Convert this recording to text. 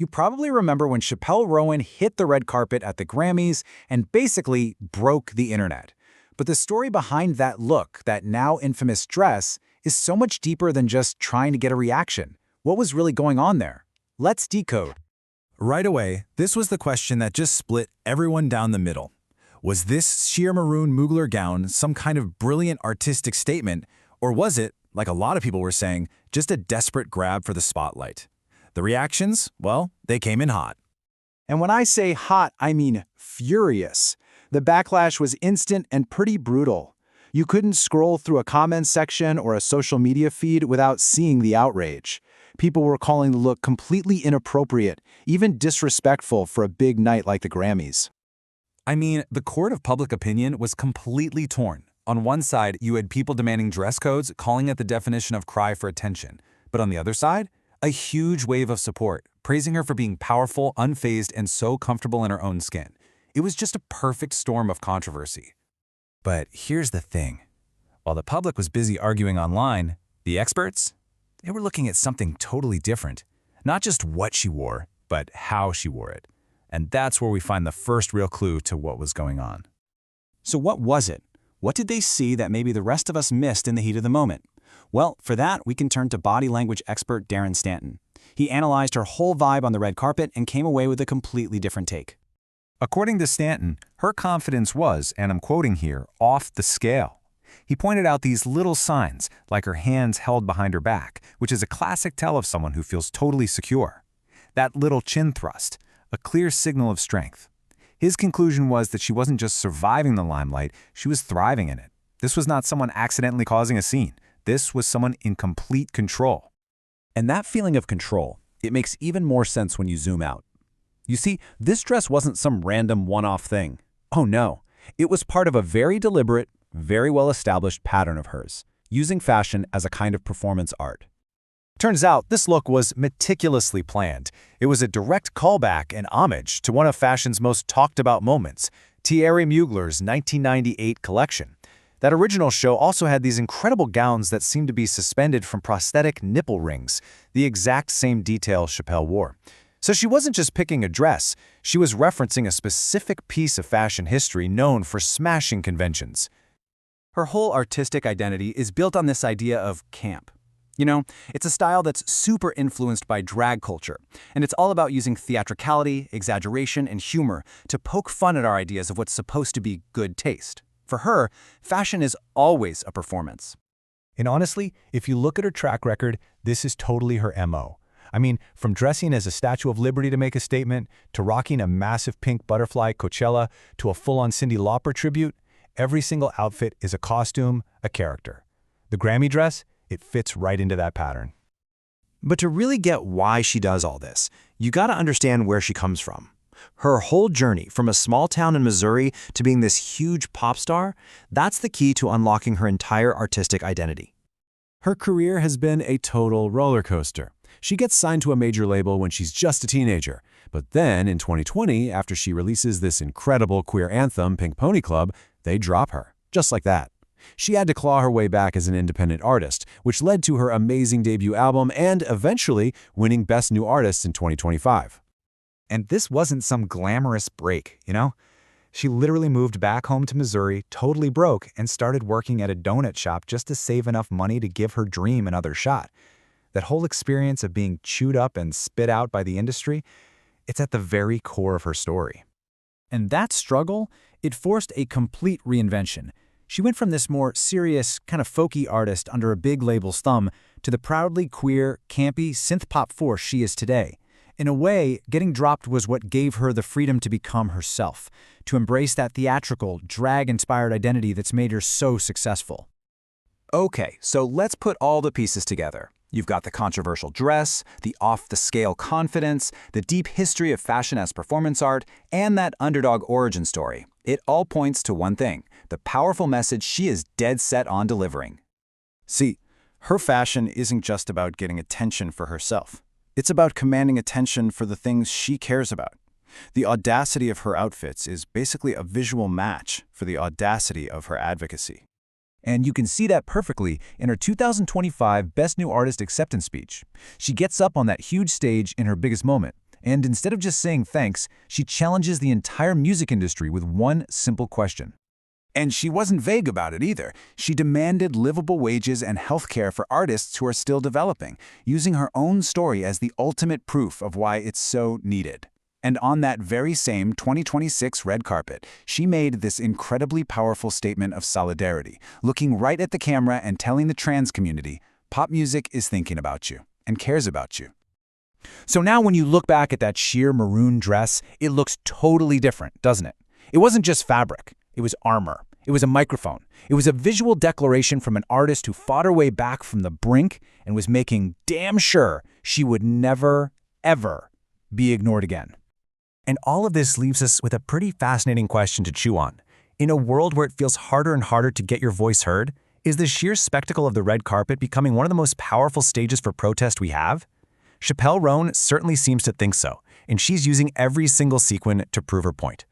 You probably remember when Chappell Roan hit the red carpet at the Grammys and basically broke the internet. But the story behind that look, that now infamous dress, is so much deeper than just trying to get a reaction. What was really going on there? Let's decode. Right away, this was the question that just split everyone down the middle. Was this sheer maroon Mugler gown some kind of brilliant artistic statement, or was it, like a lot of people were saying, just a desperate grab for the spotlight? The reactions, well, they came in hot. And when I say hot, I mean furious. The backlash was instant and pretty brutal. You couldn't scroll through a comments section or a social media feed without seeing the outrage. People were calling the look completely inappropriate, even disrespectful for a big night like the Grammys. I mean, the court of public opinion was completely torn. On one side, you had people demanding dress codes, calling it the definition of cry for attention. But on the other side, a huge wave of support, praising her for being powerful, unfazed, and so comfortable in her own skin. It was just a perfect storm of controversy. But here's the thing. While the public was busy arguing online, the experts, they were looking at something totally different. Not just what she wore, but how she wore it. And that's where we find the first real clue to what was going on. So what was it? What did they see that maybe the rest of us missed in the heat of the moment? Well, for that, we can turn to body language expert Darren Stanton. He analyzed her whole vibe on the red carpet and came away with a completely different take. According to Stanton, her confidence was, and I'm quoting here, off the scale. He pointed out these little signs, like her hands held behind her back, which is a classic tell of someone who feels totally secure. That little chin thrust, a clear signal of strength. His conclusion was that she wasn't just surviving the limelight, she was thriving in it. This was not someone accidentally causing a scene. This was someone in complete control. And that feeling of control, it makes even more sense when you zoom out. You see, this dress wasn't some random one-off thing. Oh no, it was part of a very deliberate, very well-established pattern of hers, using fashion as a kind of performance art. Turns out this look was meticulously planned. It was a direct callback and homage to one of fashion's most talked-about moments, Thierry Mugler's 1998 collection. That original show also had these incredible gowns that seemed to be suspended from prosthetic nipple rings, the exact same detail Chappell wore. So she wasn't just picking a dress, she was referencing a specific piece of fashion history known for smashing conventions. Her whole artistic identity is built on this idea of camp. You know, it's a style that's super influenced by drag culture, and it's all about using theatricality, exaggeration, and humor to poke fun at our ideas of what's supposed to be good taste. For her, fashion is always a performance. And honestly, if you look at her track record, this is totally her MO. I mean, from dressing as a Statue of Liberty to make a statement, to rocking a massive pink butterfly at Coachella, to a full-on Cyndi Lauper tribute, every single outfit is a costume, a character. The Grammy dress, it fits right into that pattern. But to really get why she does all this, you gotta understand where she comes from. Her whole journey from a small town in Missouri to being this huge pop star, that's the key to unlocking her entire artistic identity. Her career has been a total roller coaster. She gets signed to a major label when she's just a teenager. But then, in 2020, after she releases this incredible queer anthem, Pink Pony Club, they drop her, just like that. She had to claw her way back as an independent artist, which led to her amazing debut album and, eventually, winning Best New Artist in 2025. And this wasn't some glamorous break, you know? She literally moved back home to Missouri, totally broke, and started working at a donut shop just to save enough money to give her dream another shot. That whole experience of being chewed up and spit out by the industry, it's at the very core of her story. And that struggle, it forced a complete reinvention. She went from this more serious, kind of folky artist under a big label's thumb to the proudly queer, campy, synth-pop force she is today. In a way, getting dropped was what gave her the freedom to become herself, to embrace that theatrical, drag-inspired identity that's made her so successful. Okay, so let's put all the pieces together. You've got the controversial dress, the off-the-scale confidence, the deep history of fashion as performance art, and that underdog origin story. It all points to one thing, the powerful message she is dead set on delivering. See, her fashion isn't just about getting attention for herself. It's about commanding attention for the things she cares about. The audacity of her outfits is basically a visual match for the audacity of her advocacy. And you can see that perfectly in her 2025 Best New Artist acceptance speech. She gets up on that huge stage in her biggest moment, And instead of just saying thanks, she challenges the entire music industry with one simple question. And she wasn't vague about it either. She demanded livable wages and health care for artists who are still developing, using her own story as the ultimate proof of why it's so needed. And on that very same 2026 red carpet, she made this incredibly powerful statement of solidarity, looking right at the camera and telling the trans community, pop music is thinking about you and cares about you. So now when you look back at that sheer maroon dress, it looks totally different, doesn't it? It wasn't just fabric. It was armor. It was a microphone. It was a visual declaration from an artist who fought her way back from the brink and was making damn sure she would never, ever be ignored again. And all of this leaves us with a pretty fascinating question to chew on. In a world where it feels harder and harder to get your voice heard, is the sheer spectacle of the red carpet becoming one of the most powerful stages for protest we have? Chappell Roan certainly seems to think so, and she's using every single sequin to prove her point.